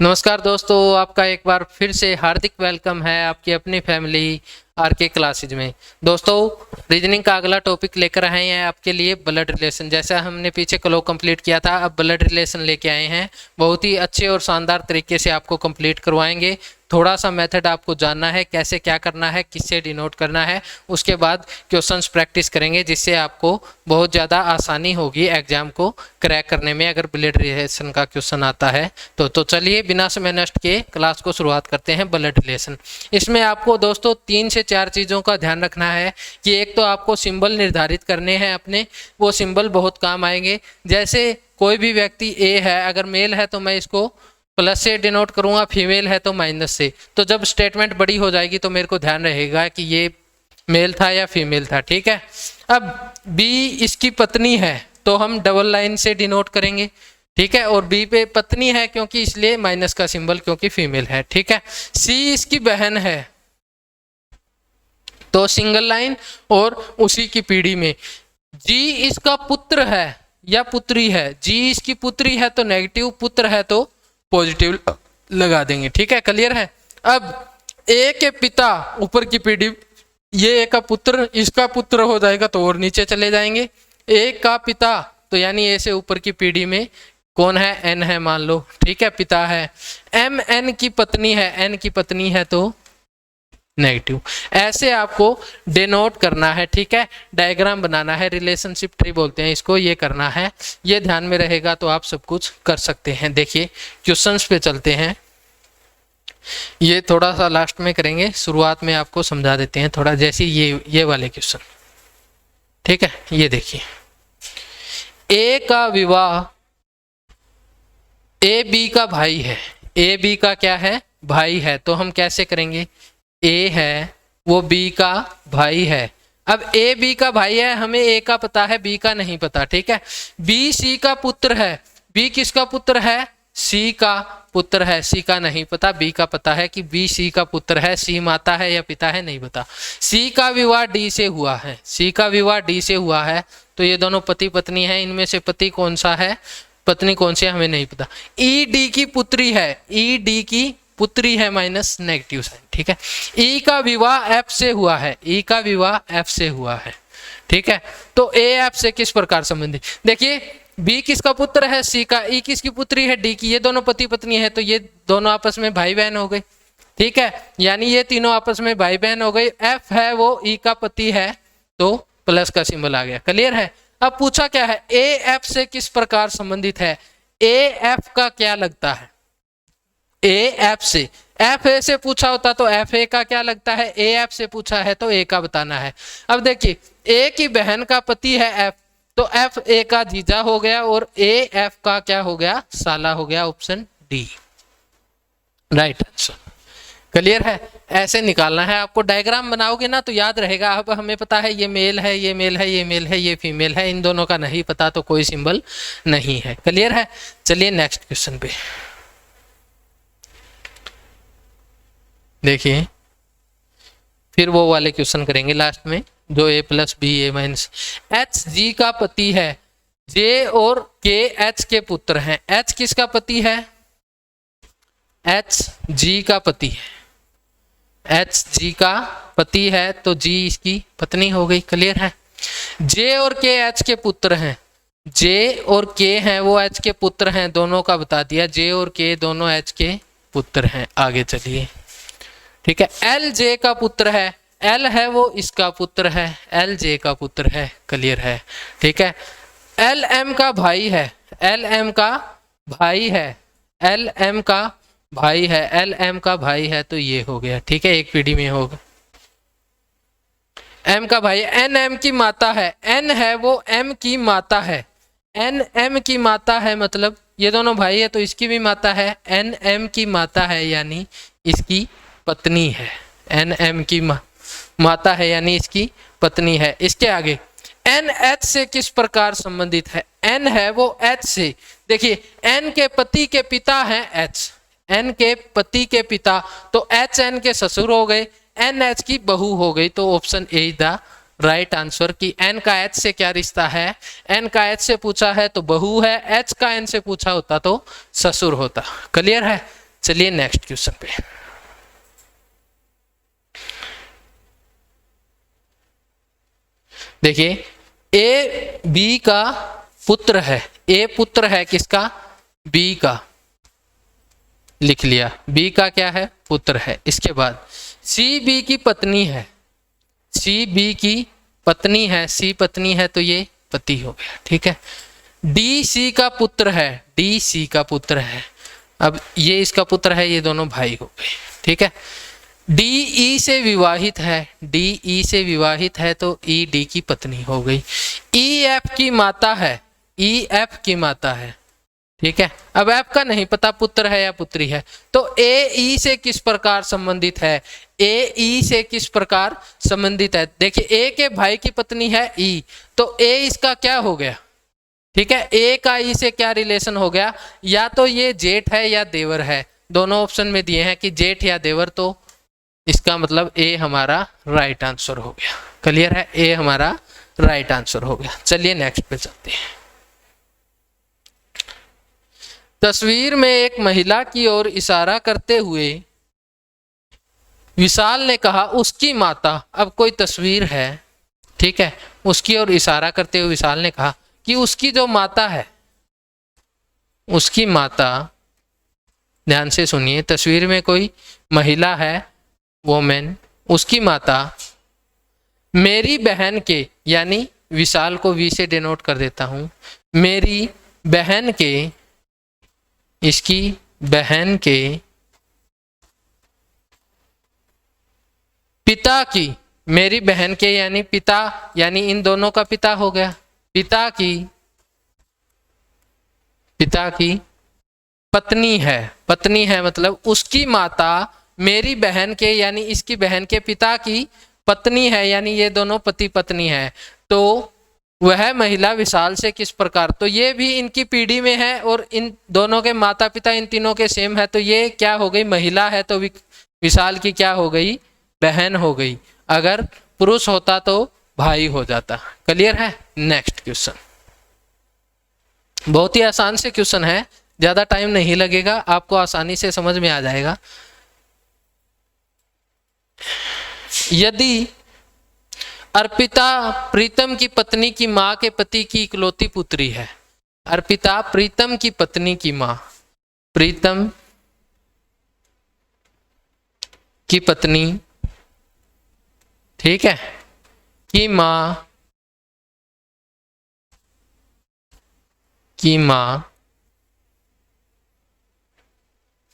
नमस्कार दोस्तों, आपका एक बार फिर से हार्दिक वेलकम है आपकी अपनी फैमिली आरके क्लासेज में। दोस्तों, रीजनिंग का अगला टॉपिक लेकर आए हैं आपके लिए ब्लड रिलेशन। जैसा हमने पीछे क्लो कंप्लीट किया था, अब ब्लड रिलेशन लेके आए हैं। बहुत ही अच्छे और शानदार तरीके से आपको कंप्लीट करवाएंगे। थोड़ा सा मेथड आपको जानना है, कैसे क्या करना है, किससे डिनोट करना है। उसके बाद क्वेश्चंस प्रैक्टिस करेंगे, जिससे आपको बहुत ज़्यादा आसानी होगी एग्जाम को क्रैक करने में, अगर ब्लड रिलेशन का क्वेश्चन आता है तो चलिए बिना समय नष्ट के क्लास को शुरुआत करते हैं। ब्लड रिलेशन, इसमें आपको दोस्तों 3 से 4 चीज़ों का ध्यान रखना है कि एक तो आपको सिंबल निर्धारित करने हैं अपने, वो सिंबल बहुत काम आएंगे। जैसे कोई भी व्यक्ति ए है, अगर मेल है तो मैं इसको प्लस से डिनोट करूंगा, फीमेल है तो माइनस से। तो जब स्टेटमेंट बड़ी हो जाएगी तो मेरे को ध्यान रहेगा कि ये मेल था या फीमेल था। ठीक है। अब बी इसकी पत्नी है तो हम डबल लाइन से डिनोट करेंगे। ठीक है। और बी पे पत्नी है क्योंकि इसलिए माइनस का सिंबल, क्योंकि फीमेल है। ठीक है। सी इसकी बहन है तो सिंगल लाइन और उसी की पीढ़ी में। जी इसका पुत्र है या पुत्री है, जी इसकी पुत्री है तो नेगेटिव, पुत्र है तो पॉजिटिव लगा देंगे। ठीक है, क्लियर है। अब ए के पिता ऊपर की पीढ़ी, ये ए का पुत्र, इसका पुत्र हो जाएगा तो और नीचे चले जाएंगे। ए का पिता तो यानी ए से ऊपर की पीढ़ी में कौन है, एन है मान लो। ठीक है, पिता है। एम एन की पत्नी है, एन की पत्नी है तो नेगेटिव। ऐसे आपको डिनोट करना है। ठीक है, डायग्राम बनाना है, रिलेशनशिप ट्री बोलते हैं इसको, ये करना है। ये ध्यान में रहेगा तो आप सब कुछ कर सकते हैं। देखिए क्वेश्चंस पे चलते हैं, ये थोड़ा सा लास्ट में करेंगे, शुरुआत में आपको समझा देते हैं थोड़ा। जैसे ये वाले क्वेश्चन, ठीक है, ये देखिए। ए का विवाह ए बी का भाई है, ए बी का क्या है, भाई है। तो हम कैसे करेंगे, ए है वो बी का भाई है। अब ए बी का भाई है, हमें ए का पता है, बी का नहीं पता। ठीक है। बी सी का पुत्र है, बी किसका पुत्र है, सी का पुत्र है। सी का नहीं पता, बी का पता है कि बी सी का पुत्र है। सी माता है या पिता है नहीं पता। सी का विवाह डी से हुआ है, सी का विवाह डी से हुआ है तो ये दोनों पति पत्नी है। इनमें से पति कौन सा है, पत्नी कौन सी है, हमें नहीं पता। ई डी की पुत्री है, ई डी की पुत्री है, माइनस नेगेटिव साइन। ठीक है। ई का विवाह एफ से हुआ है, ई का विवाह एफ से हुआ है। ठीक है। तो ए एफ से किस प्रकार संबंधित, देखिए बी किसका पुत्र है, सी का। ई किसकी पुत्री है, डी की। ये दोनों पति पत्नी है तो ये दोनों आपस में भाई बहन हो गए। ठीक है, यानी ये तीनों आपस में भाई बहन हो गई। एफ है वो ई का पति है तो प्लस का सिंबल आ गया। क्लियर है। अब पूछा क्या है, ए एफ से किस प्रकार संबंधित है। ए एफ का क्या लगता है, ए एफ से। एफ ए से पूछा होता तो एफ ए का क्या लगता है, ए एफ से पूछा है तो ए का बताना है। अब देखिए ए की बहन का पति है एफ, तो एफ ए का जीजा हो गया और ए एफ का क्या हो गया, साला हो गया। Option D right answer. Clear है। ऐसे निकालना है आपको। डायग्राम बनाओगे ना तो याद रहेगा। अब हमें पता है ये मेल है, ये मेल है, ये मेल है, ये फीमेल है, इन दोनों का नहीं पता तो कोई सिंबल नहीं है। क्लियर है। चलिए नेक्स्ट क्वेश्चन पे देखिए, फिर वो वाले क्वेश्चन करेंगे लास्ट में जो ए प्लस बी ए माइनस। एच जी का पति है, जे और के एच के पुत्र हैं। एच किसका पति है, एच जी का पति है। एच जी का पति है तो जी इसकी पत्नी हो गई। क्लियर है। जे और के एच के पुत्र हैं, जे और के हैं वो एच के पुत्र हैं, दोनों का बता दिया। जे और के दोनों एच के पुत्र हैं। आगे चलिए। ठीक है। एल जे का पुत्र है, एल है वो इसका पुत्र है, एल जे का पुत्र है। क्लियर है। ठीक है। एल एम का भाई है, एल एम का भाई है, एल एम का भाई है, एल एम का भाई है तो ये हो गया। ठीक है, एक पीढ़ी में होगा। एम का भाई, एन एम की माता है, एन है वो एम की माता है, एन एम की माता है, मतलब ये दोनों भाई है तो इसकी भी माता है। एन एम की माता है यानी इसकी पत्नी है। एन एम की माता है यानी इसकी पत्नी है। इसके आगे एन एच से किस प्रकार संबंधित है। एन है वो एच से, देखिए एन के पति के पिता हैं एच, एन के पति के पिता तो एच एन के ससुर हो गए, एन एच की बहू हो गई। तो option A is the right answer कि एन का एच से क्या रिश्ता है। एन का एच से पूछा है तो बहू है, एच का एन से पूछा होता तो ससुर होता। क्लियर है। चलिए नेक्स्ट क्वेश्चन पे। देखिए ए बी का पुत्र है, ए पुत्र है किसका, बी का, लिख लिया, बी का क्या है, पुत्र है। इसके बाद सी बी की पत्नी है, सी बी की पत्नी है, सी पत्नी है तो ये पति हो गया, ठीक है। डी सी का पुत्र है, डी सी का पुत्र है, अब ये इसका पुत्र है, ये दोनों भाई हो गए, ठीक है। डी ई से विवाहित है, डी ई से विवाहित है तो ई डी की पत्नी हो गई। ई एफ की माता है, ई एफ की माता है, ठीक है। अब एफ का नहीं पता पुत्र है या पुत्री है, तो ए ई से किस प्रकार संबंधित है, ए ई से किस प्रकार संबंधित है। देखिए ए के भाई की पत्नी है ई, तो ए इसका क्या हो गया, ठीक है। ए का ई से क्या रिलेशन हो गया, या तो ये जेठ है या देवर है, दोनों ऑप्शन में दिए हैं कि जेठ या देवर, तो इसका मतलब ए हमारा राइट आंसर हो गया। क्लियर है, ए हमारा राइट आंसर हो गया। चलिए नेक्स्ट पे चलते हैं। तस्वीर में एक महिला की ओर इशारा करते हुए विशाल ने कहा उसकी माता, अब कोई तस्वीर है, ठीक है, उसकी ओर इशारा करते हुए विशाल ने कहा कि उसकी जो माता है, उसकी माता, ध्यान से सुनिए, तस्वीर में कोई महिला है, वोमेन, उसकी माता मेरी बहन के, यानी विशाल को वी से डिनोट कर देता हूं, मेरी बहन के, इसकी बहन के पिता की, मेरी बहन के यानी पिता, यानी इन दोनों का पिता हो गया, पिता की पत्नी है, पत्नी है मतलब उसकी माता मेरी बहन के, यानी इसकी बहन के पिता की पत्नी है, यानी ये दोनों पति पत्नी है। तो वह महिला विशाल से किस प्रकार, तो ये भी इनकी पीढ़ी में है और इन दोनों के माता पिता इन तीनों के सेम है, तो ये क्या हो गई, महिला है तो विशाल की क्या हो गई, बहन हो गई। अगर पुरुष होता तो भाई हो जाता। क्लियर है। नेक्स्ट क्वेश्चन, बहुत ही आसान से क्वेश्चन है, ज्यादा टाइम नहीं लगेगा, आपको आसानी से समझ में आ जाएगा। यदि अर्पिता प्रीतम की पत्नी की मां के पति की इकलौती पुत्री है, अर्पिता प्रीतम की पत्नी की मां, प्रीतम की पत्नी, ठीक है, की मां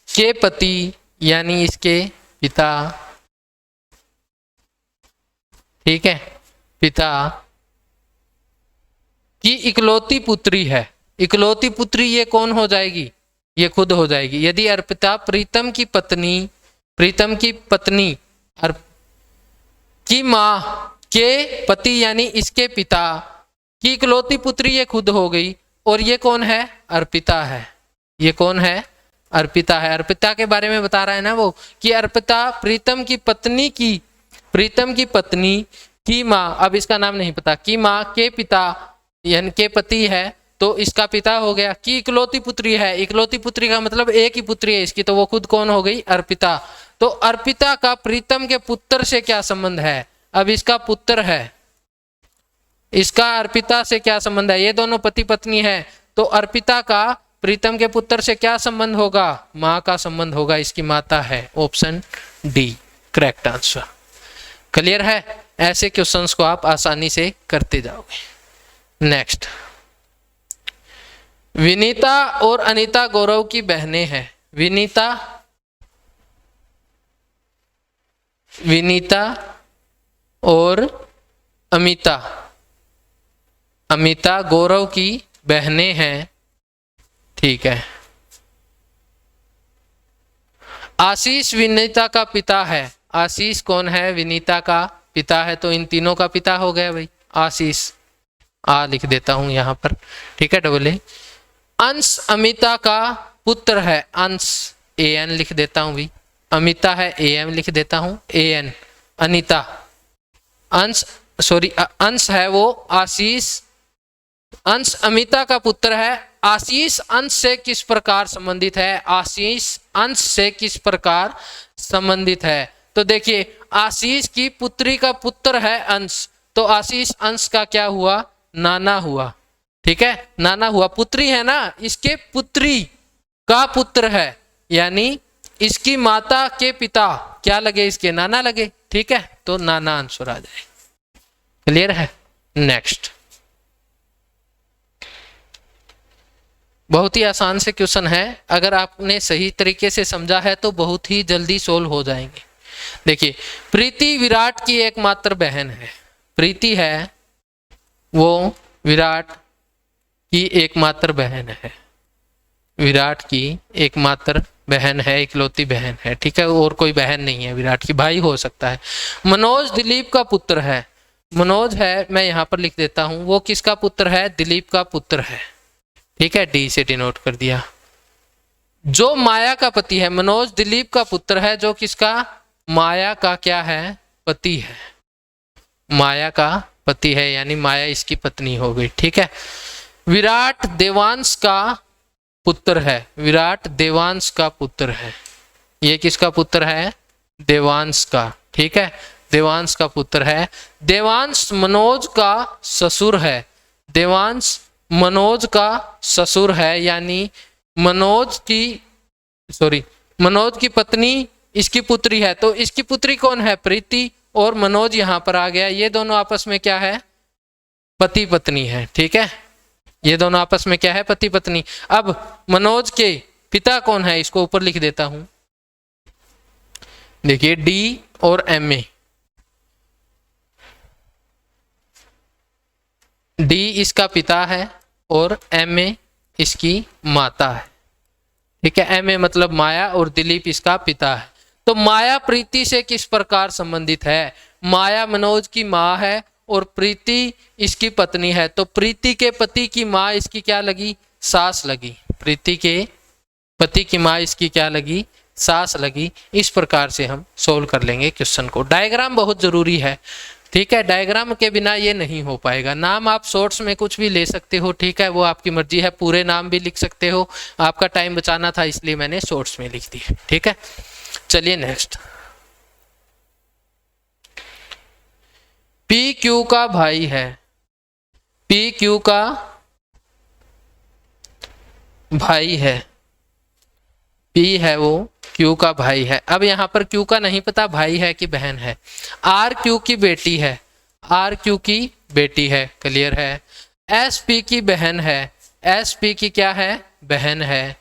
के पति, यानी इसके पिता, ठीक है, पिता की इकलौती पुत्री है। इकलौती पुत्री ये कौन हो जाएगी, ये खुद हो जाएगी। यदि अर्पिता प्रीतम की पत्नी की मां के पति यानी इसके पिता की इकलौती पुत्री, ये खुद हो गई, और ये कौन है, अर्पिता है। ये कौन है, अर्पिता है। अर्पिता के बारे में बता रहा है ना वो, कि अर्पिता प्रीतम की पत्नी की माँ, अब इसका नाम नहीं पता, की माँ के पिता यानी के पति है, तो इसका पिता हो गया। की इकलौती पुत्री है, इकलौती पुत्री का मतलब एक ही पुत्री है इसकी, तो वो खुद कौन हो गई, अर्पिता। तो अर्पिता का प्रीतम के पुत्र से क्या संबंध है, अब इसका पुत्र है, इसका अर्पिता से क्या संबंध है, ये दोनों पति पत्नी है, तो अर्पिता का प्रीतम के पुत्र से क्या संबंध होगा, माँ का संबंध होगा, इसकी माता है। Option D correct answer. Clear है। ऐसे क्वेश्चंस को आप आसानी से करते जाओगे। नेक्स्ट, विनीता और अनीता गौरव की बहनें हैं। विनीता और अमिता गौरव की बहनें हैं, ठीक है। आशीष विनीता का पिता है। आशीष कौन है, विनीता का पिता है, तो इन तीनों का पिता हो गया भाई आशीष। आ लिख देता हूं यहां पर, ठीक है, डबल ए। अंश अमिता का पुत्र है, अंश AN लिख देता हूं भाई, अमिता है AM लिख देता हूं, AN अनीता, अंश है वो आशीष, अंश अमिता का पुत्र है, आशीष अंश से किस प्रकार संबंधित है, आशीष अंश से किस प्रकार संबंधित है। तो देखिए आशीष की पुत्री का पुत्र है अंश, तो आशीष अंश का क्या हुआ, नाना हुआ। ठीक है, नाना हुआ, पुत्री है ना, इसके पुत्री का पुत्र है, यानी इसकी माता के पिता क्या लगे, इसके नाना लगे। ठीक है, तो नाना आंसर आ जाए। क्लियर है। नेक्स्ट, बहुत ही आसान से क्वेश्चन है, अगर आपने सही तरीके से समझा है तो बहुत ही जल्दी सोल्व हो जाएंगे। देखिए प्रीति विराट की एकमात्र बहन है, प्रीति है वो विराट की एकमात्र बहन है, विराट की एकमात्र बहन है, इकलौती बहन है। ठीक है, और कोई बहन नहीं है विराट की, भाई हो सकता है। मनोज दिलीप का पुत्र है, मनोज है, मैं यहाँ पर लिख देता हूं, वो किसका पुत्र है, दिलीप का पुत्र है। ठीक है, डी से डिनोट कर दिया। जो माया का पति है, मनोज दिलीप का पुत्र है, जो किसका, माया का क्या है, पति है, माया का पति है, यानी माया इसकी पत्नी हो गई। ठीक है, विराट देवांश का पुत्र है, विराट देवांश का पुत्र है, ये किसका पुत्र है, देवांश का। ठीक है, देवांश का पुत्र है। देवांश मनोज का ससुर है, देवांश मनोज का ससुर है, यानी मनोज की पत्नी इसकी पुत्री है, तो इसकी पुत्री कौन है, प्रीति, और मनोज यहां पर आ गया, ये दोनों आपस में क्या है, पति पत्नी है। ठीक है, ये दोनों आपस में क्या है, पति पत्नी। अब मनोज के पिता कौन है, इसको ऊपर लिख देता हूं, देखिए डी और एम ए, डी इसका पिता है और एम ए इसकी माता है। ठीक है, एम ए मतलब माया और दिलीप इसका पिता है। तो माया प्रीति से किस प्रकार संबंधित है, माया मनोज की माँ है और प्रीति इसकी पत्नी है, तो प्रीति के पति की माँ इसकी क्या लगी, सास लगी, प्रीति के पति की माँ इसकी क्या लगी, सास लगी। इस प्रकार से हम सोल्व कर लेंगे क्वेश्चन को। डायग्राम बहुत जरूरी है। ठीक है, डायग्राम के बिना ये नहीं हो पाएगा। नाम आप शॉर्ट्स में कुछ भी ले सकते हो, ठीक है, वो आपकी मर्जी है, पूरे नाम भी लिख सकते हो, आपका टाइम बचाना था इसलिए मैंने शॉर्ट्स में लिख दिया। ठीक है, चलिए नेक्स्ट, पी क्यू का भाई है, पी क्यू का भाई है, पी है वो क्यू का भाई है। अब यहां पर क्यू का नहीं पता भाई है कि बहन है। आर क्यू की बेटी है, आर क्यू की बेटी है, क्लियर है। एस पी की बहन है, एस पी की क्या है, बहन है।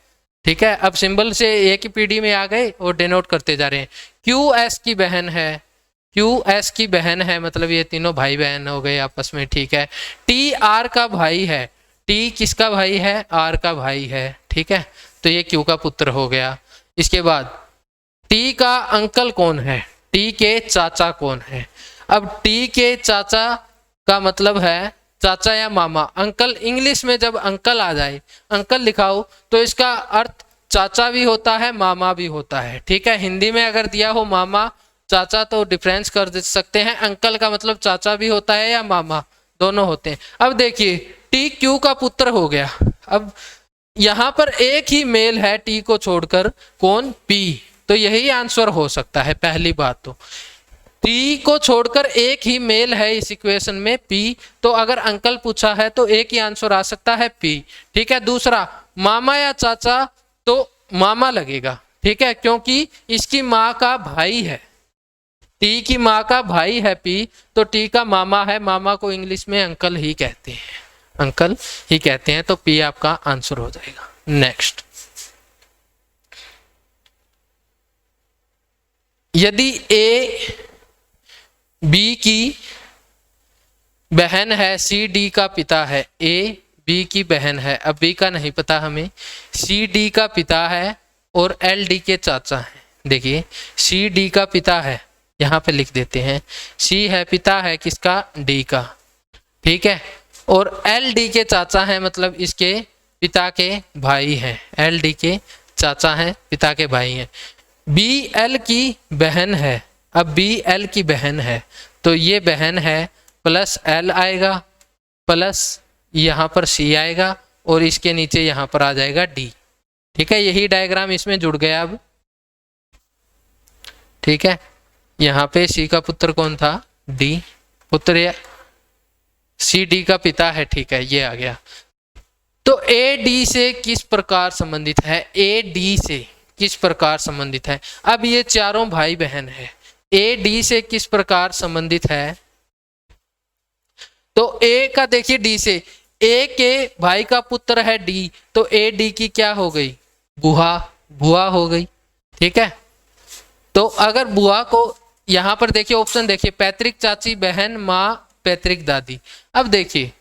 ठीक है, अब सिंबल से एक ही पीढ़ी में आ गए और डिनोट करते जा रहे हैं। क्यू एस की बहन है, क्यू एस की बहन है, मतलब ये तीनों भाई बहन हो गए आपस में। ठीक है, टी आर का भाई है, टी किसका भाई है, आर का भाई है। ठीक है, तो ये क्यू का पुत्र हो गया। इसके बाद टी का अंकल कौन है, टी के चाचा कौन है। अब टी के चाचा का मतलब है चाचा या मामा। अंकल इंग्लिश में जब अंकल आ जाए, अंकल लिखाओ, तो इसका अर्थ चाचा भी होता है मामा भी होता है। ठीक है, हिंदी में अगर दिया हो मामा चाचा तो डिफरेंस कर सकते हैं, अंकल का मतलब चाचा भी होता है या मामा, दोनों होते हैं। अब देखिए टी क्यू का पुत्र हो गया। अब यहां पर एक ही मेल है टी को छोड़कर, कौन, पी, तो यही आंसर हो सकता है। पहली बात तो टी को छोड़कर एक ही मेल है इस इक्वेशन में, पी, तो अगर अंकल पूछा है तो एक ही आंसर आ सकता है, पी। ठीक है, दूसरा मामा या चाचा, तो मामा लगेगा। ठीक है, क्योंकि इसकी माँ का भाई है, टी की माँ का भाई है पी, तो टी का मामा है, मामा को इंग्लिश में अंकल ही कहते हैं, अंकल ही कहते हैं, तो पी आपका आंसर हो जाएगा। नेक्स्ट, यदि ए बी की बहन है, सी डी का पिता है, ए बी की बहन है, अब बी का नहीं पता हमें, सी डी का पिता है और एल डी के चाचा है। देखिए सी डी का पिता है, यहाँ पे लिख देते हैं, सी है पिता है किसका, डी का। ठीक है, और एल डी के चाचा हैं, मतलब इसके पिता के भाई हैं, एल डी के चाचा हैं, पिता के भाई हैं। बी एल की बहन है, अब बी एल की बहन है, तो ये बहन है, प्लस एल आएगा, प्लस यहाँ पर सी आएगा और इसके नीचे यहाँ पर आ जाएगा डी। ठीक है, यही डायग्राम इसमें जुड़ गया अब। ठीक है, यहाँ पे सी का पुत्र कौन था, डी, पुत्र या सी डी का पिता है। ठीक है, ये आ गया। तो ए डी से किस प्रकार संबंधित है, ए डी से किस प्रकार संबंधित है। अब ये चारों भाई बहन है, ए डी से किस प्रकार संबंधित है। तो ए का देखिए डी से, ए के भाई का पुत्र है डी, तो ए डी की क्या हो गई, बुआ हो गई। ठीक है, तो अगर बुआ को यहां पर देखिए ऑप्शन देखिए, पैतृक चाची बहन माँ पैतृक दादी। अब देखिए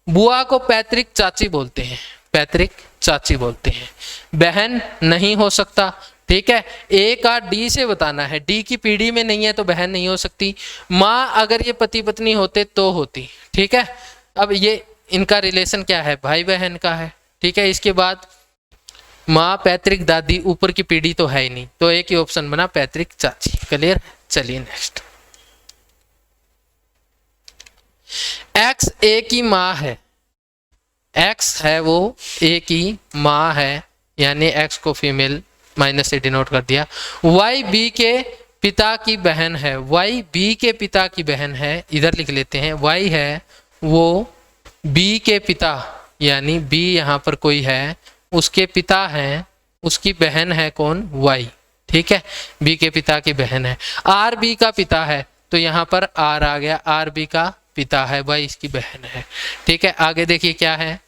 बुआ को पैतृक चाची बोलते हैं, पैतृक चाची बोलते हैं, बहन नहीं हो सकता। ठीक है, ए का डी से बताना है, डी की पीढ़ी में नहीं है तो बहन नहीं हो सकती। माँ अगर ये पति पत्नी होते तो होती। ठीक है, अब ये इनका रिलेशन क्या है, भाई बहन का है। ठीक है, इसके बाद माँ पैतृक दादी, ऊपर की पीढ़ी तो है ही नहीं, तो एक ही ऑप्शन बना पैतृक चाची। क्लियर, चलिए नेक्स्ट। एक्स ए की माँ है, एक्स है वो ए की माँ है, यानी एक्स को फीमेल माइनस से डिनोट कर दिया। वाई बी के पिता की बहन है, वाई बी के पिता की बहन है, इधर लिख लेते हैं। वाई है वो बी के पिता, यानी बी यहाँ पर कोई है, उसके पिता हैं, उसकी बहन है कौन, वाई। ठीक है, बी के पिता की बहन है। आर बी का पिता है, तो यहाँ पर आर आ गया, आर बी का पिता है, वाई इसकी बहन है। ठीक है, आगे देखिए क्या है,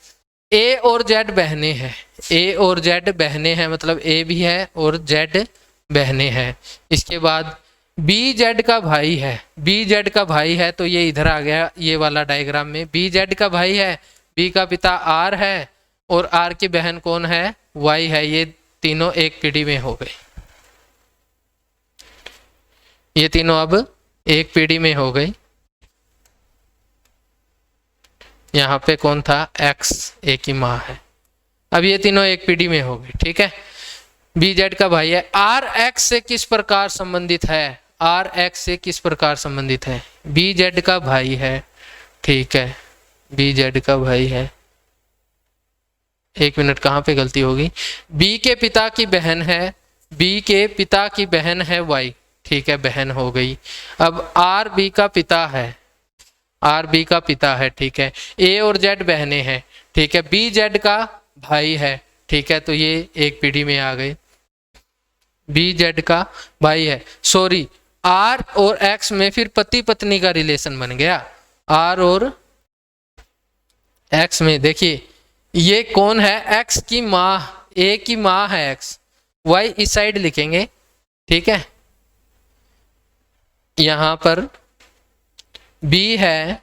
ए और जेड बहने हैं, ए और जेड बहने हैं, मतलब ए भी है और जेड बहने हैं। इसके बाद बी जेड का भाई है, बी जेड का भाई है, तो ये इधर आ गया ये वाला डायग्राम में, बी जेड का भाई है, बी का पिता आर है और आर की बहन कौन है, वाई है। ये तीनों एक पीढ़ी में हो गए, ये तीनों अब एक पीढ़ी में हो गई। यहाँ पे कौन था, एक्स ए की माँ है, अब ये तीनों एक पीढ़ी में हो गई। ठीक है, बी जेड का भाई है। आर एक्स से किस प्रकार संबंधित है, आर एक्स से किस प्रकार संबंधित है, बी जेड का भाई है। ठीक है, बी जेड का भाई है, एक मिनट कहाँ पे गलती होगी, बी के पिता की बहन है, बी के पिता की बहन है वाई। ठीक है, बहन हो गई। अब आर बी का पिता है, आर बी का पिता है। ठीक है, ए और जेड बहने हैं। ठीक है, बी जेड का भाई है। ठीक है, तो ये एक पीढ़ी में आ गए, बी जेड का भाई है। सॉरी, आर और एक्स में फिर पति पत्नी का रिलेशन बन गया, आर और एक्स में। देखिए ये कौन है, एक्स की माँ, ए की माँ है एक्स, वाई इस साइड लिखेंगे। ठीक है, यहां पर बी है।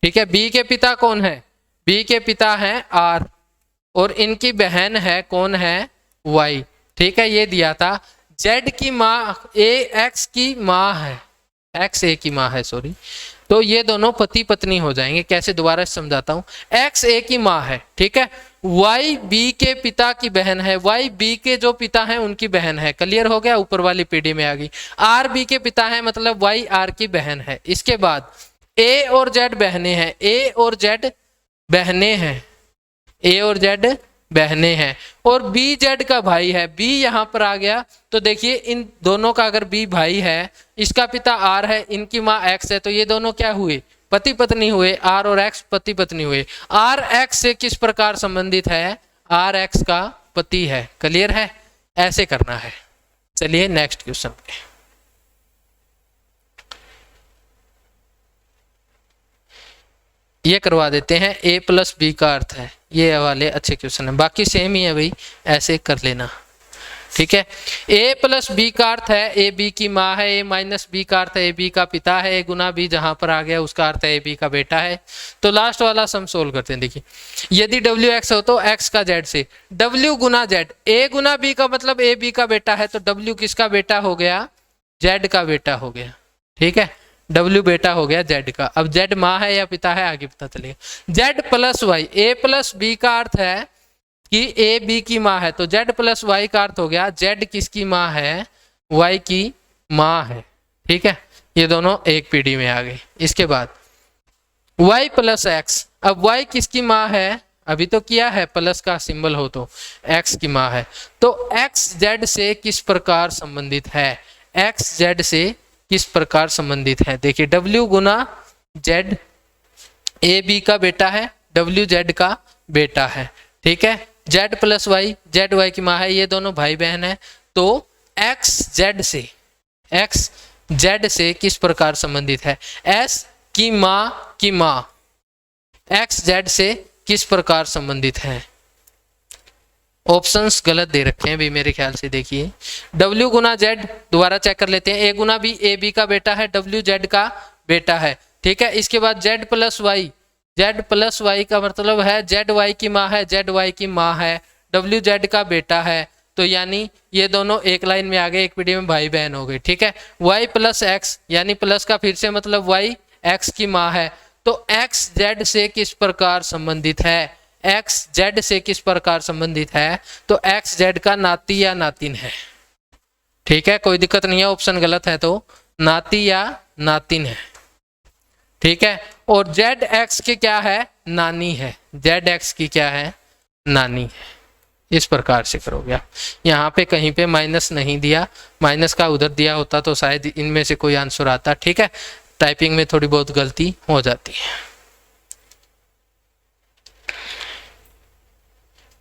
ठीक है, बी के पिता कौन है, बी के पिता है आर और इनकी बहन है कौन है, वाई। ठीक है, ये दिया था। जेड की माँ ए एक्स की माँ है, एक्स ए की माँ है, सॉरी, तो ये दोनों पति पत्नी हो जाएंगे। कैसे, दोबारा समझाता हूं। एक्स ए की माँ है, ठीक है, वाई बी के पिता की बहन है, वाई बी के जो पिता हैं उनकी बहन है। क्लियर हो गया, ऊपर वाली पीढ़ी में आ गई। आर बी के पिता है, मतलब वाई आर की बहन है। इसके बाद ए और जेड बहने हैं, ए और जेड बहने हैं, ए और जेड बहने हैं, और बी जेड का भाई है, बी यहां पर आ गया। तो देखिए इन दोनों का अगर बी भाई है, इसका पिता आर है, इनकी माँ एक्स है, तो ये दोनों क्या हुए, पति पत्नी हुए। आर और एक्स पति पत्नी हुए। आर एक्स से किस प्रकार संबंधित है, आर एक्स का पति है। क्लियर है, ऐसे करना है। चलिए नेक्स्ट क्वेश्चन पे। ये करवा देते हैं, ए प्लस बी का अर्थ है। ये वाले अच्छे क्वेश्चन है, बाकी सेम ही है भाई, ऐसे कर लेना। ठीक है, ए प्लस बी का अर्थ है ए बी की माँ है, ए माइनस बी का अर्थ है ए बी का पिता है, ए गुना बी जहां पर आ गया उसका अर्थ है ए बी का बेटा है। तो लास्ट वाला सम सोल्व करते हैं। देखिए यदि डब्ल्यू एक्स हो तो एक्स का जेड से, डब्ल्यू गुना जेड, ए गुना बी का मतलब ए बी का बेटा है, तो डब्ल्यू किसका बेटा हो गया, जेड का बेटा हो गया। ठीक है, डब्ल्यू बेटा हो गया जेड का। अब जेड माँ है या पिता है आगे पता चलेगा। जेड प्लस वाई, ए प्लस बी का अर्थ है कि ए बी की माँ है, तो जेड प्लस वाई का अर्थ हो गया जेड किसकी माँ है, वाई की माँ है। ठीक है, ये दोनों एक पीढ़ी में आ गए। इसके बाद वाई प्लस एक्स, अब वाई किसकी माँ है, अभी तो किया है, प्लस का सिंबल हो तो x की माँ है। तो x z से किस प्रकार संबंधित है, x z से किस प्रकार संबंधित है। देखिए w Guna z a b का बेटा है, w z का बेटा है, ठीक है। z plus Y, z y की माँ है, ये दोनों भाई बहन है। तो x z से किस प्रकार संबंधित है, s की माँ x z से किस प्रकार संबंधित है। ऑप्शंस गलत दे रखे हैं भी मेरे ख्याल से। देखिए w गुना z, दोबारा चेक कर लेते हैं, a Guna b a b का बेटा है, w z का बेटा है, ठीक है। इसके बाद z प्लस वाई का मतलब है z y की माँ है, z y की माँ है, w z का बेटा है। तो यानी ये दोनों एक लाइन में आ गए, एक पीढ़ी में भाई बहन हो गए, ठीक है। y प्लस एक्स, यानी प्लस का फिर से मतलब y x की माँ है। तो x z से किस प्रकार संबंधित है, x z से किस प्रकार संबंधित है, तो x z का नाती या नातिन है, ठीक है। कोई दिक्कत नहीं है, ऑप्शन गलत है तो नाती या नातिन है, ठीक है। और z x की क्या है, नानी है, z x की क्या है, नानी है। इस प्रकार से करोगे आप। यहाँ पे कहीं पे माइनस नहीं दिया, माइनस का उधर दिया होता तो शायद इनमें से कोई आंसर आता, ठीक है। टाइपिंग में थोड़ी बहुत गलती हो जाती है।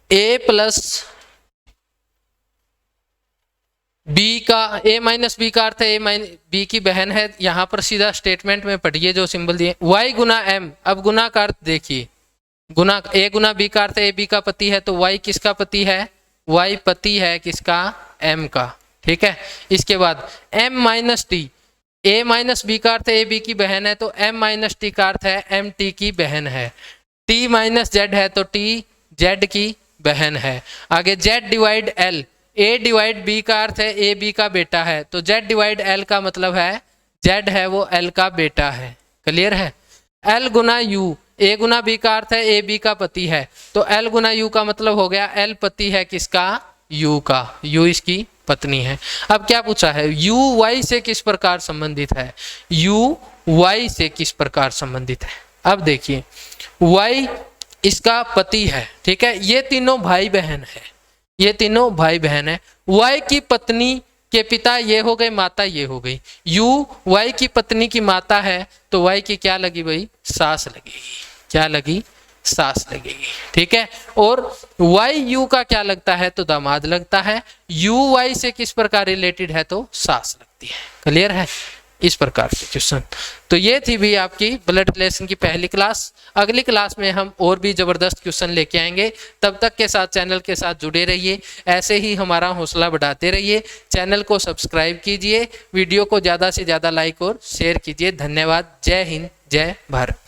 a प्लस बी का, a माइनस बी का अर्थ है a बी की बहन है। यहां पर सीधा स्टेटमेंट में पढ़िए जो सिंबल दिए, y गुना m। अब गुना का अर्थ देखिए, गुना a गुना b का अर्थ है a b का पति है, तो y किसका पति है, y पति है किसका, m का, ठीक है। इसके बाद m minus t, a minus B का अर्थ है a b की बहन है, तो m माइनस t का अर्थ है m t की बहन है। t माइनस z है तो t z की बहन है। आगे z divide l, a divide b का अर्थ है a b का बेटा है, तो z डिवाइड l का मतलब है z है वो l का बेटा है, क्लियर है। l Guna u, a Guna b का अर्थ है a b का पति है, तो l गुना u का मतलब हो गया l पति है किसका, u का, u इसकी पत्नी है। अब क्या पूछा है, u y से किस प्रकार संबंधित है, u y से किस प्रकार संबंधित है। अब देखिए y इसका पति है, ठीक है। ये तीनों भाई बहन है, ये तीनों भाई बहन है। y की पत्नी के पिता ये हो गए, माता ये हो गई। u y की पत्नी की माता है, तो y की क्या लगी भाई, सास लगेगी, क्या लगी, सास लगेगी, ठीक है। और y u का क्या लगता है, तो दामाद लगता है। u y से किस प्रकार रिलेटेड है, तो सास लगती है, क्लियर है। इस प्रकार के क्वेश्चन। तो ये थी भी आपकी ब्लड रिलेशन की पहली क्लास। अगली क्लास में हम और भी जबरदस्त क्वेश्चन लेके आएंगे। तब तक के साथ चैनल के साथ जुड़े रहिए, ऐसे ही हमारा हौसला बढ़ाते रहिए। चैनल को सब्सक्राइब कीजिए, वीडियो को ज़्यादा से ज़्यादा लाइक और शेयर कीजिए। धन्यवाद। जय हिंद, जय भारत।